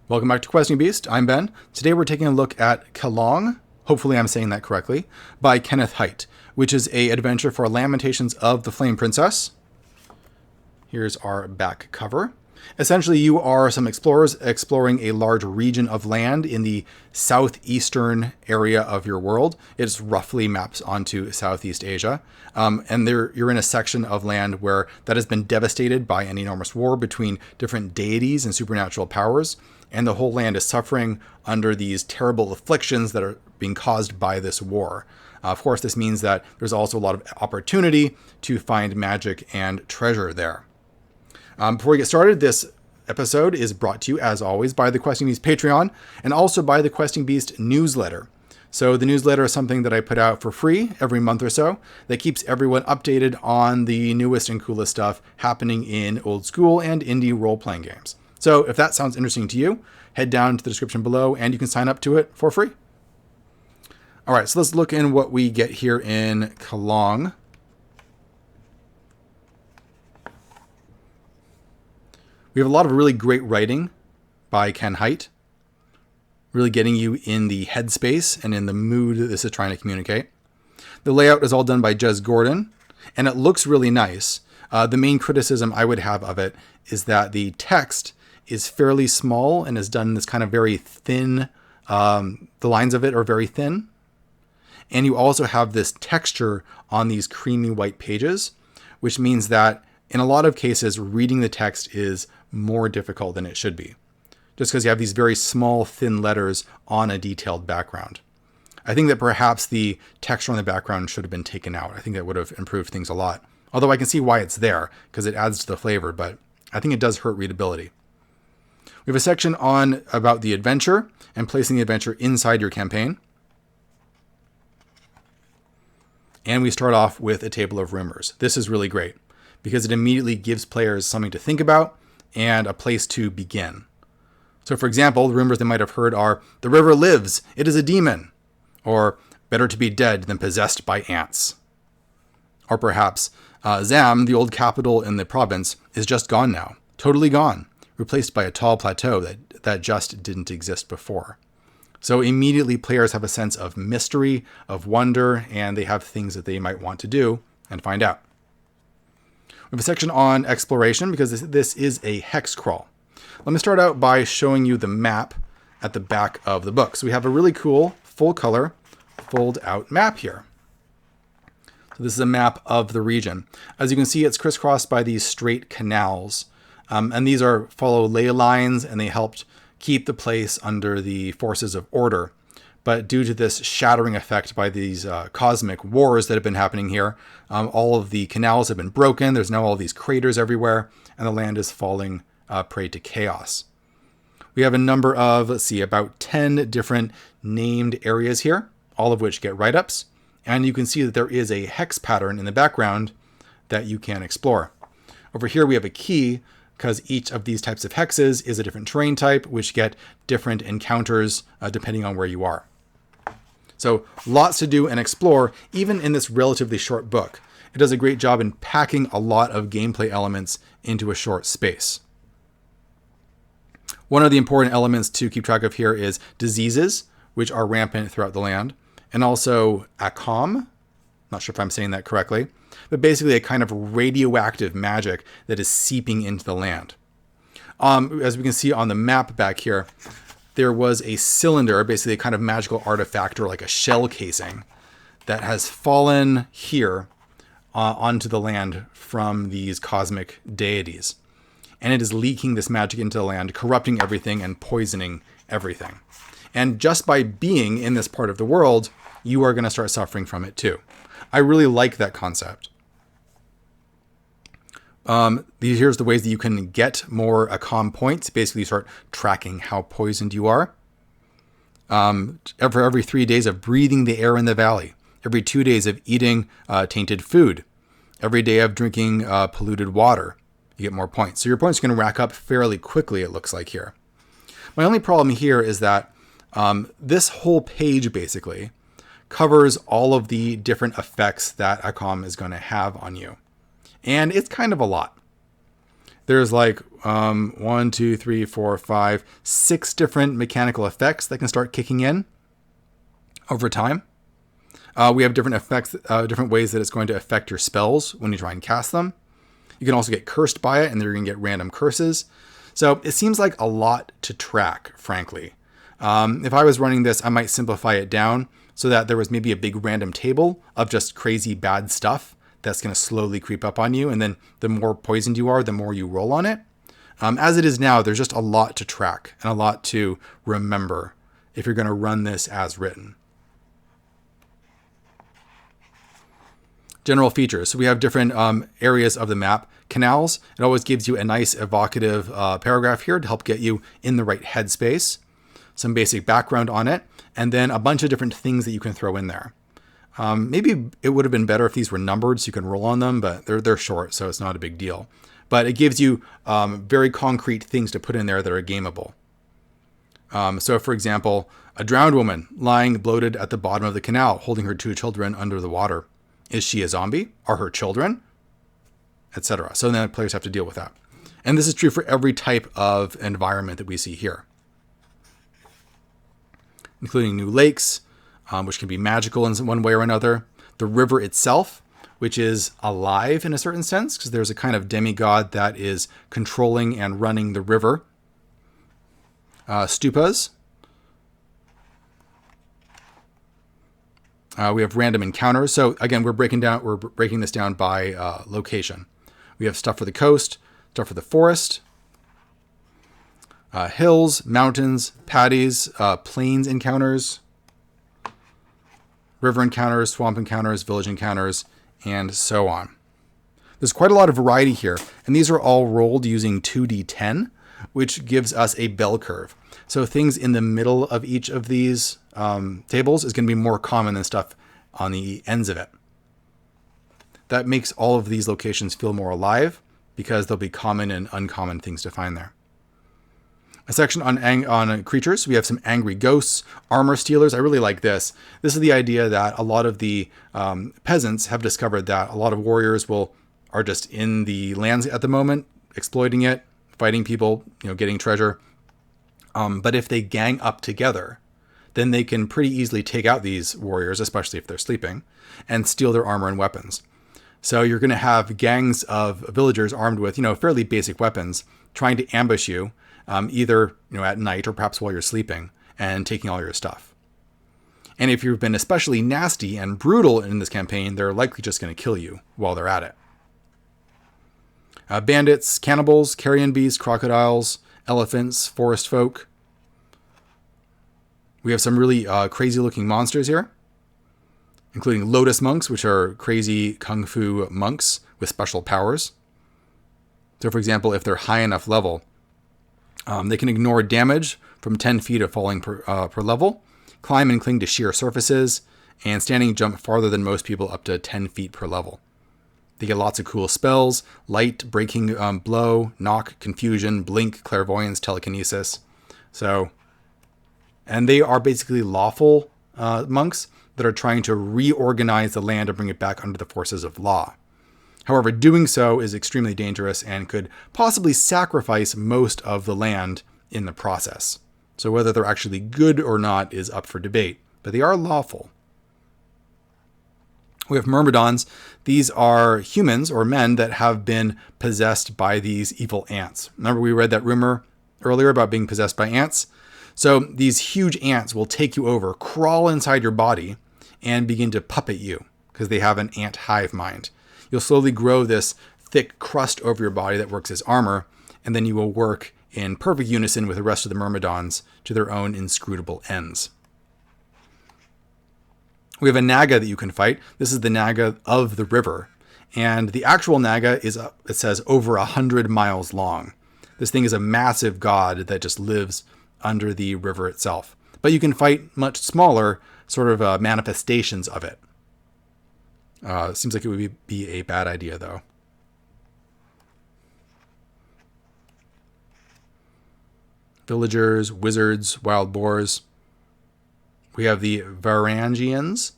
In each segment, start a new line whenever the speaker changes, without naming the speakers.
Welcome back to Questing Beast. I'm Ben. Today we're taking a look at Qelong, hopefully I'm saying that correctly, by Kenneth Hite, which is an adventure for Lamentations of the Flame Princess. Here's our back cover. Essentially, you are some explorers exploring a large region of land in the southeastern area of your world. It roughly maps onto Southeast Asia. And you're in a section of land where that has been devastated by an enormous war between different deities and supernatural powers. And the whole land is suffering under these terrible afflictions that are being caused by this war. Of course, this means that there's also a lot of opportunity to find magic and treasure there. Before we get started, this episode is brought to you, as always, by the Questing Beast Patreon and also by the Questing Beast newsletter. So the newsletter is something that I put out for free every month or so that keeps everyone updated on the newest and coolest stuff happening in old school and indie role-playing games. So if that sounds interesting to you, head down to the description below and you can sign up to it for free. All right, so let's look in what we get here in Qelong. We have a lot of really great writing by Ken Hite, really getting you in the headspace and in the mood that this is trying to communicate. The layout is all done by Jez Gordon, and it looks really nice. The main criticism I would have of it is that the text is fairly small and is done in this kind of very thin, the lines of it are very thin. And you also have this texture on these creamy white pages, which means that in a lot of cases, reading the text is more difficult than it should be, just because you have these very small, thin letters on a detailed background. I think that perhaps the texture on the background should have been taken out. I think that would have improved things a lot. Although I can see why it's there, because it adds to the flavor, but I think it does hurt readability. We have a section on about the adventure and placing the adventure inside your campaign. And we start off with a table of rumors. This is really great because it immediately gives players something to think about and a place to begin. So for example, the rumors they might have heard are, "The river lives, it is a demon," or "Better to be dead than possessed by ants." Or perhaps, Zam, the old capital in the province, is just gone now, totally gone, replaced by a tall plateau that just didn't exist before. So immediately players have a sense of mystery, of wonder, and they have things that they might want to do and find out. We have a section on exploration because this is a hex crawl. Let me start out by showing you the map at the back of the book. So we have a really cool full color fold out map here. So this is a map of the region. As you can see, it's crisscrossed by these straight canals. And these follow ley lines and they helped keep the place under the forces of order. But due to this shattering effect by these cosmic wars that have been happening here, all of the canals have been broken. There's now all these craters everywhere, and the land is falling prey to chaos. We have a number of, about 10 different named areas here, all of which get write-ups. And you can see that there is a hex pattern in the background that you can explore. Over here we have a key, because each of these types of hexes is a different terrain type, which get different encounters depending on where you are. So lots to do and explore, even in this relatively short book. It does a great job in packing a lot of gameplay elements into a short space. One of the important elements to keep track of here is diseases, which are rampant throughout the land, and also Acom, not sure if I'm saying that correctly, but basically a kind of radioactive magic that is seeping into the land. As we can see on the map back here, there was a cylinder, basically a kind of magical artifact or like a shell casing that has fallen here onto the land from these cosmic deities. And it is leaking this magic into the land, corrupting everything and poisoning everything. And just by being in this part of the world, you are going to start suffering from it too. I really like that concept. Here's the ways that you can get more Acom points. Basically, you start tracking how poisoned you are. Every 3 days of breathing the air in the valley. Every 2 days of eating tainted food. Every day of drinking polluted water. You get more points. So your points are going to rack up fairly quickly, it looks like here. My only problem here is that this whole page basically covers all of the different effects that Acom is going to have on you. And it's kind of a lot. There's like 1, 2, 3, 4, 5, 6 different mechanical effects that can start kicking in over time. We have different effects, different ways that it's going to affect your spells when you try and cast them. You can also get cursed by it, and then you're going to get random curses. So it seems like a lot to track, frankly. If I was running this, I might simplify it down so that there was maybe a big random table of just crazy bad stuff that's going to slowly creep up on you. And then the more poisoned you are, the more you roll on it. As it is now, there's just a lot to track and a lot to remember if you're going to run this as written. General features. So we have different areas of the map. Canals. It always gives you a nice evocative paragraph here to help get you in the right headspace. Some basic background on it. And then a bunch of different things that you can throw in there. Maybe it would have been better if these were numbered so you can roll on them, but they're short, so it's not a big deal. But it gives you very concrete things to put in there that are gameable. So, for example, a drowned woman lying bloated at the bottom of the canal, holding her 2 children under the water. Is she a zombie? Are her children? Etc. So then the players have to deal with that. And this is true for every type of environment that we see here, including new lakes, which can be magical in one way or another. The river itself, which is alive in a certain sense, because there's a kind of demigod that is controlling and running the river. Stupas. We have random encounters. So again, we're breaking this down by location. We have stuff for the coast, stuff for the forest, hills, mountains, paddies, plains encounters, river encounters, swamp encounters, village encounters, and so on. There's quite a lot of variety here, and these are all rolled using 2d10, which gives us a bell curve. So things in the middle of each of these tables is going to be more common than stuff on the ends of it. That makes all of these locations feel more alive because there'll be common and uncommon things to find there. A section on creatures. We have some angry ghosts, armor stealers. I really like this. This is the idea that a lot of the peasants have discovered that a lot of warriors are just in the lands at the moment, exploiting it, fighting people, getting treasure. But if they gang up together, then they can pretty easily take out these warriors, especially if they're sleeping, and steal their armor and weapons. So you're going to have gangs of villagers armed with, fairly basic weapons, trying to ambush you, either at night or perhaps while you're sleeping, and taking all your stuff. And if you've been especially nasty and brutal in this campaign, they're likely just going to kill you while they're at it. Bandits, cannibals, carrion beasts, crocodiles, elephants, forest folk. We have some really crazy looking monsters here, including Lotus Monks, which are crazy kung fu monks with special powers. So for example, if they're high enough level, they can ignore damage from 10 feet of falling per level, climb and cling to sheer surfaces, and standing jump farther than most people up to 10 feet per level. They get lots of cool spells: light, breaking blow, knock, confusion, blink, clairvoyance, telekinesis. And they are basically lawful monks that are trying to reorganize the land and bring it back under the forces of law. However, doing so is extremely dangerous and could possibly sacrifice most of the land in the process. So whether they're actually good or not is up for debate, but they are lawful. We have Murmured Ons. These are humans or men that have been possessed by these evil ants. Remember we read that rumor earlier about being possessed by ants? So these huge ants will take you over, crawl inside your body, and begin to puppet you because they have an ant hive mind. You'll slowly grow this thick crust over your body that works as armor, and then you will work in perfect unison with the rest of the Murmured Ons to their own inscrutable ends. We have a Naga that you can fight. This is the Naga of the river. And the actual Naga is, it says, over 100 miles long. This thing is a massive god that just lives under the river itself. But you can fight much smaller sort of manifestations of it. Seems like it would be a bad idea, though. Villagers, wizards, wild boars. We have the Varangians,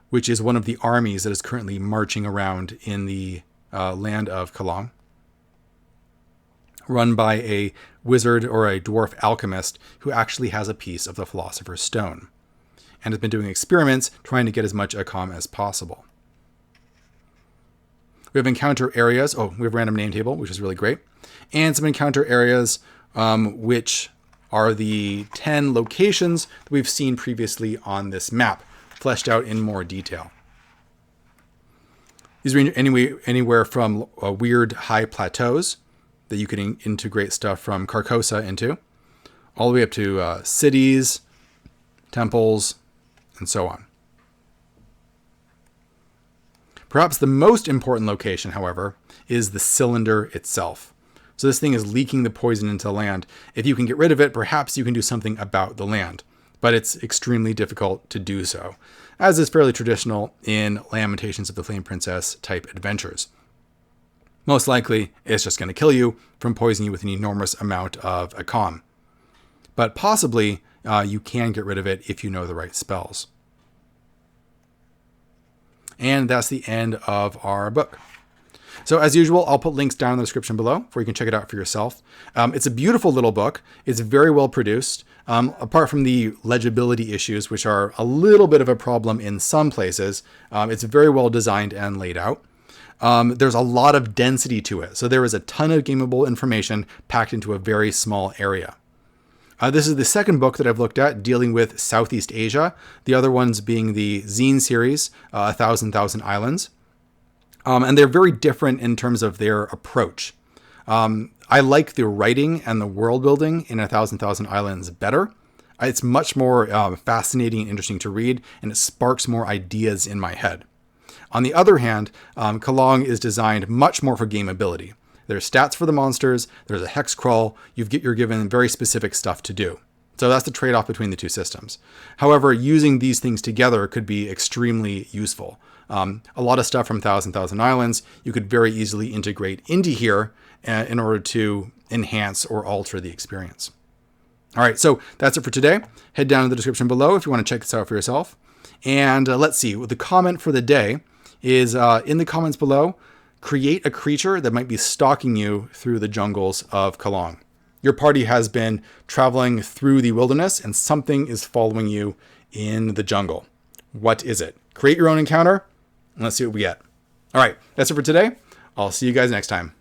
which is one of the armies that is currently marching around in the land of Qelong. run by a wizard or a dwarf alchemist who actually has a piece of the Philosopher's Stone and has been doing experiments trying to get as much Akam as possible. We have encounter areas. Oh, we have random name table, which is really great. And some encounter areas, which are the 10 locations that we've seen previously on this map, fleshed out in more detail. These are anywhere from weird high plateaus that you can integrate stuff from Carcosa into, all the way up to cities, temples, and so on. Perhaps the most important location, however, is the cylinder itself. So this thing is leaking the poison into the land. If you can get rid of it, perhaps you can do something about the land. But it's extremely difficult to do so, as is fairly traditional in Lamentations of the Flame Princess type adventures. Most likely, it's just going to kill you from poisoning you with an enormous amount of Akam. But possibly, you can get rid of it if you know the right spells. And that's the end of our book. So as usual, I'll put links down in the description below where you can check it out for yourself. It's a beautiful little book. It's very well produced. Apart from the legibility issues, which are a little bit of a problem in some places, it's very well designed and laid out. There's a lot of density to it. So there is a ton of gameable information packed into a very small area. This is the second book that I've looked at dealing with Southeast Asia. The other ones being the Zine series, 1,000 Islands. And they're very different in terms of their approach. I like the writing and the world building in 1,000 Islands better. It's much more fascinating and interesting to read, and it sparks more ideas in my head. On the other hand, Qelong is designed much more for gameability. There's stats for the monsters, there's a hex crawl, you're given very specific stuff to do. So that's the trade-off between the two systems. However, using these things together could be extremely useful. A lot of stuff from 1,000 Islands you could very easily integrate into here in order to enhance or alter the experience. All right, so that's it for today. Head down in the description below if you want to check this out for yourself. And let's see, the comment for the day is in the comments below, create a creature that might be stalking you through the jungles of Qelong. Your party has been traveling through the wilderness and something is following you in the jungle. What is it? Create your own encounter and let's see what we get. All right, that's it for today. I'll see you guys next time.